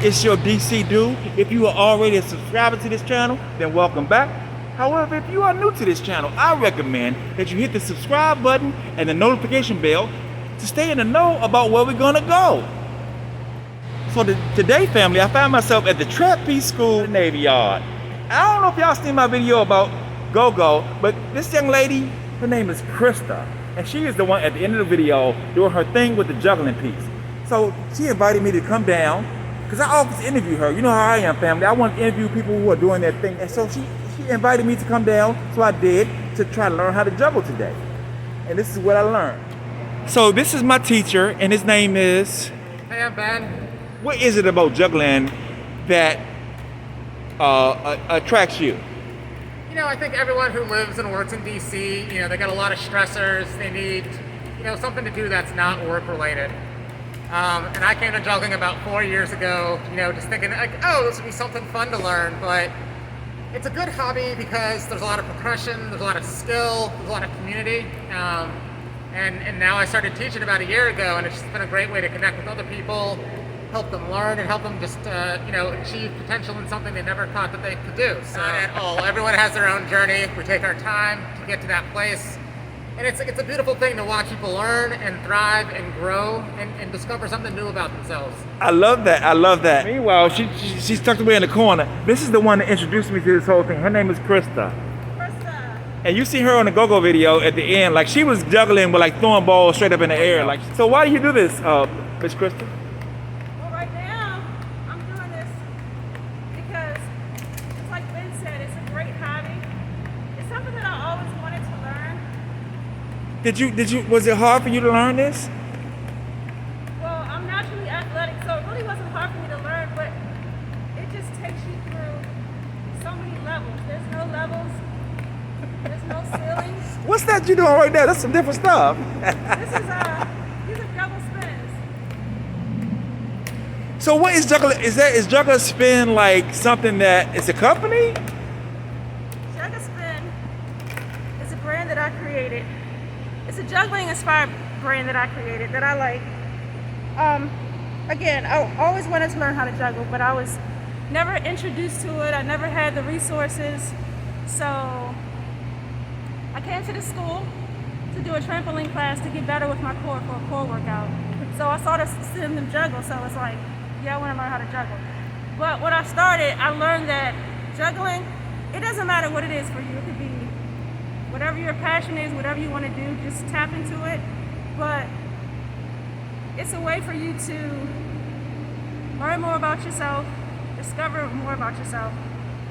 It's your DC dude. If you are already a subscriber to this channel, then welcome back. However, if you are new to this channel, I recommend that you hit the subscribe button and the notification bell to stay in the know about where we're gonna go. So today, family, I found myself at the Trapeze School in the Navy Yard. I don't know if y'all seen my video about Go-Go, but this young lady, her name is Christa, and she is the one at the end of the video doing her thing with the juggling piece. So she invited me to come down, because I always interview her. You know how I am, family. I want to interview people who are doing their thing. And so she invited me to come down, so I did, to try to learn how to juggle today. And this is what I learned. So this is my teacher, and his name is... Hey, I'm Ben. What is it about juggling that attracts you? You know, I think everyone who lives and works in DC, you know, they got a lot of stressors. They need, you know, something to do that's not work related. And I came to juggling about 4 years ago, you know, just thinking like, oh, this would be something fun to learn. But it's a good hobby because there's a lot of progression, there's a lot of skill, there's a lot of community. And now I started teaching about a year ago, and it's just been a great way to connect with other people, help them learn, and help them just, you know, achieve potential in something they never thought that they could do. So at all, everyone has their own journey. We take our time to get to that place. And it's a beautiful thing to watch people learn and thrive and grow and discover something new about themselves. I love that. I love that. Meanwhile, she's tucked away in the corner. This is the one that introduced me to this whole thing. Her name is Christa. Christa. And you see her on the Go-Go video at the end, like she was juggling with like throwing balls straight up in the air. Like, so why do you do this, Miss Christa? Well, right now, I'm doing this because, just like Ben said, it's a great hobby. It's something that I always wanted to learn. Was it hard for you to learn this? Well, I'm naturally athletic, so it really wasn't hard for me to learn, but it just takes you through so many levels. There's no levels. There's no ceilings. What's that you doing right there? That's some different stuff. This is these are juggle spins. So what is Jugga? Is Jugga Spin like something that is a company? Jugga Spin is a brand that I created. It's a juggling inspired brand that I created that I like. Again, I always wanted to learn how to juggle, but I was never introduced to it. I never had the resources. So I came to the school to do a trampoline class to get better with my core for a core workout. So I started seeing them juggle, so it's like, yeah, I want to learn how to juggle. But when I started, I learned that juggling, it doesn't matter what it is for you. It could be whatever your passion is, whatever you want to do, just tap into it. But it's a way for you to learn more about yourself, discover more about yourself.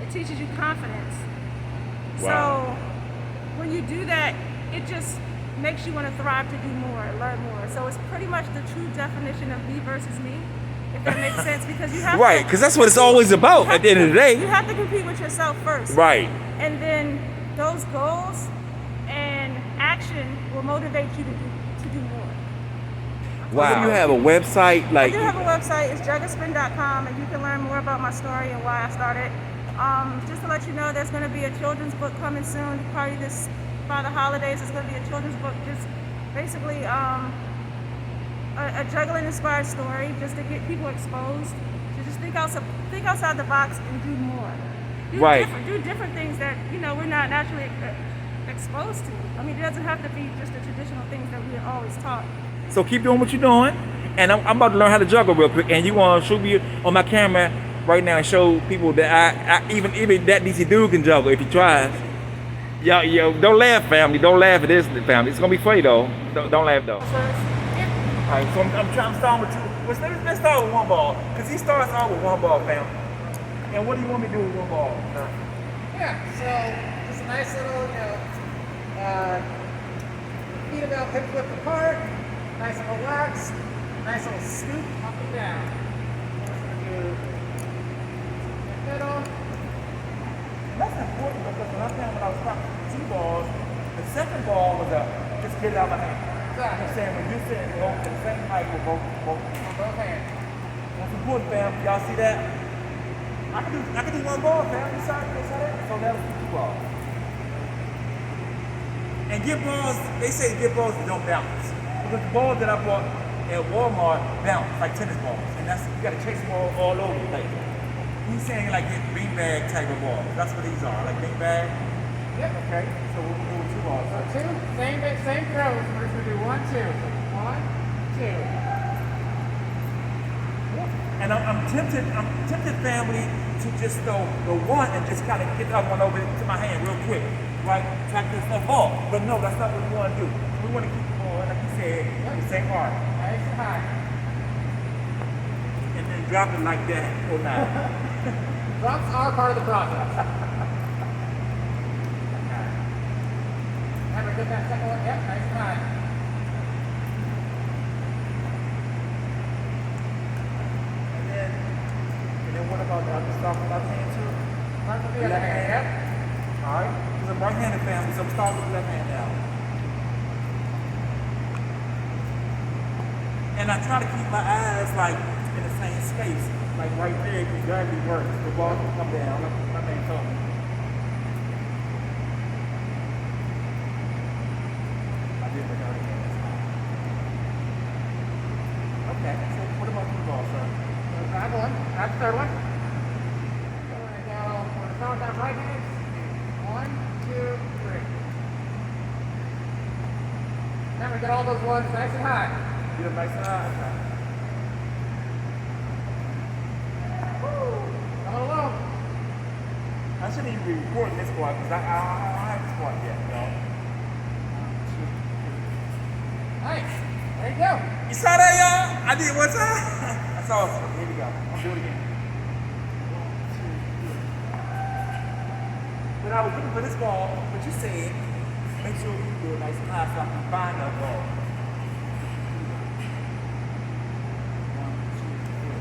It teaches you confidence. Wow. So when you do that, it just makes you want to thrive to do more, learn more. So it's pretty much the true definition of me versus me, if that makes sense, because you have Right, because that's what it's always about at the end of the day. You have to compete with yourself first. Right. And then those goals and action will motivate you to do more. Wow. Do you have a website? I do have a website. It's juggaspin.com, and you can learn more about my story and why I started. Just to let you know, there's going to be a children's book coming soon. Probably by the holidays, there's going to be a children's book, just basically a juggling-inspired story, just to get people exposed to just think outside the box and do more. Do different things that, you know, we're not naturally exposed to. I mean, it doesn't have to be just the traditional things that we're always taught. So keep doing what you're doing, and I'm about to learn how to juggle real quick. And you want to shoot me on my camera right now and show people that I even that DC dude can juggle if he tries. Yo, don't laugh, family. Don't laugh at this, family. It's gonna be funny though. Don't laugh though. All right, so I'm trying to start with two. Let's start with one ball, cause he starts out with one ball, family. And what do you want me to do with one ball? Yeah, so just a nice little, you know, feet about hip width apart, nice little wax, nice little scoop up and down. Just gonna do the middle. That's important because when I was practicing two balls, the second ball was just get it out of my hand. Exactly. I'm saying when you sit and go to the same height with both hands. That's important, fam. Y'all see that? I can do one ball, fam. You saw that? So that was two balls. And give balls, they say give balls that don't balance. Because the balls that I bought at Walmart bounce like tennis balls, and that's you gotta chase the ball all over the place. He's saying like get beanbag type of balls. That's what these are, like beanbag. Yep. Okay, so we'll do 2 balls. So 2, same throws. We're just gonna do 1, 2. 1, 2. And I'm tempted, family, to just throw the one and just kind of get the other one over to my hand real quick, right? Try to get stuff off. But no, that's not what we want to do. We want to keep the ball, like you said, the same arc. Nice and high. And then drop it like that or not. Drops are part of the process. Remember, get that second one. Yep, nice and high. And then what about the start with left hand too? Start with the other hand, yep. Alright, because I'm right-handed family, so I'm starting with the left hand now. And I try to keep my eyes like in the same space, like right there, because gravity works. The ball can come down, like my man told me. I did my dirty hand this time. Okay, so what about the ball, sir? Grab one. Grab the third one. We're gonna start with that right hand. 1, 2, 3. Remember, get all those ones nice and high. Get them nice and high. Come along. I shouldn't even be recording this part because I don't have this part yet, you know. Nice. There you go. You saw that, y'all? I did one time. That's awesome. Here we go. I'll do it again. 1, 2, 3. When I was looking for this ball, what you said, make sure you do it nice and high so I can find that ball. 1, 2, 3.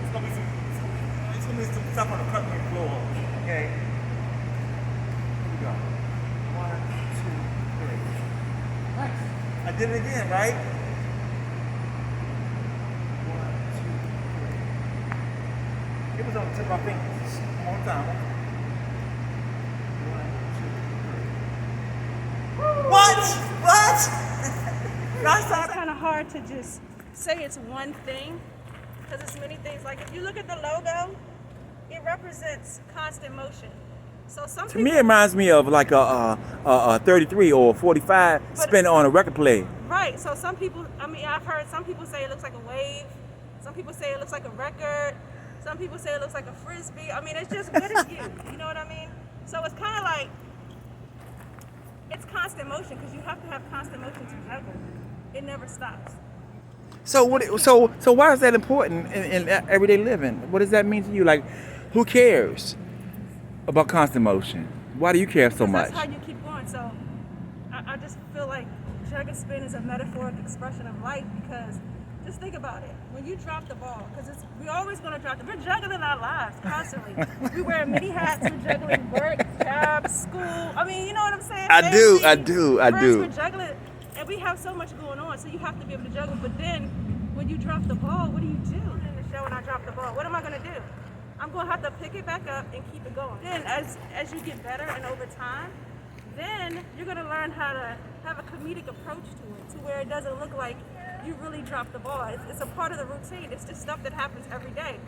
It's gonna be some stuff on the cutting floor. Okay. Here we go. 1, 2, 3. Nice. I did it again, right? 1, 2, 3. It was on the tip of my fingers. One more time. 1, 2, 3. What? It's kind of hard to just say it's one thing because it's many things. Like if you look at the logo, it represents constant motion. So some To me, it reminds me of like a 33 or 45 spin on a record player. Right. So some people, I mean, I've heard some people say it looks like a wave. Some people say it looks like a record. Some people say it looks like a frisbee. I mean, it's just what is you. You know what I mean? So it's kind of like it's constant motion because you have to have constant motion to juggle. It never stops. So why is that important in everyday living? What does that mean to you? Like, who cares about constant motion? Why do you care so much? That's how you keep going. So I just feel like Jugga Spin is a metaphoric expression of life because just think about it. When you drop the ball, because we're always going to drop it. We're juggling our lives constantly. We wear many hats. We're juggling work, jobs, school. I mean, you know what I'm saying? I do. We're juggling, and we have so much going on, so you have to be able to juggle. But then, when you drop the ball, what do you do in the show when I drop the ball? What am I going to do? I'm going to have to pick it back up and keep it going. Then, as you get better and over time, then you're going to learn how to have a comedic approach to it, to where it doesn't look like you really dropped the ball. It's a part of the routine. It's just stuff that happens every day.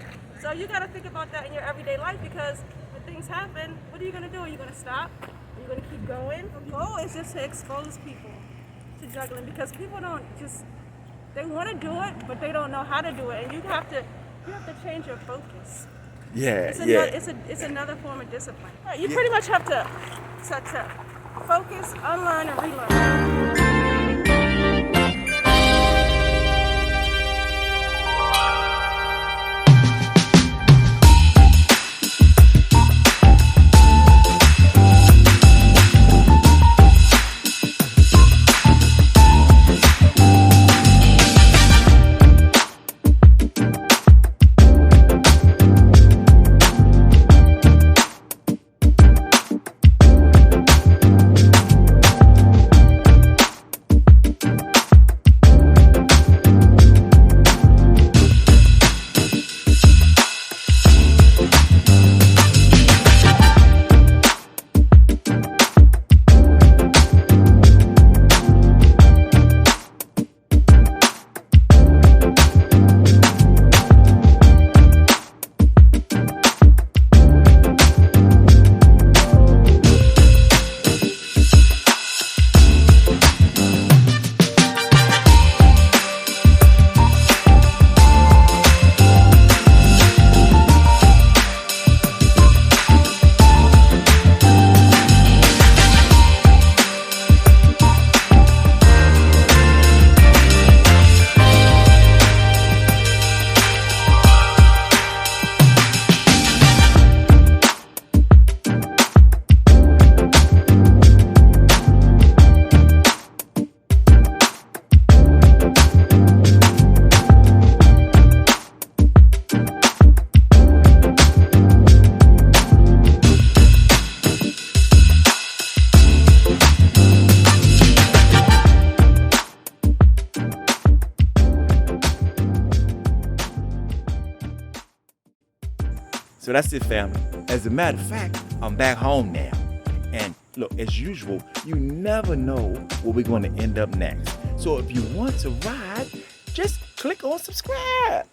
So you got to think about that in your everyday life because when things happen, what are you going to do? Are you going to stop? Are you going to keep going? The goal is just to expose people to juggling because people they want to do it, but they don't know how to do it. And you have to change your focus. It's another form of discipline. Right, you pretty much have to focus, unlearn, and relearn. So that's it, family. As a matter of fact, I'm back home now. And look, as usual, you never know where we're going to end up next. So if you want to ride, just click on subscribe.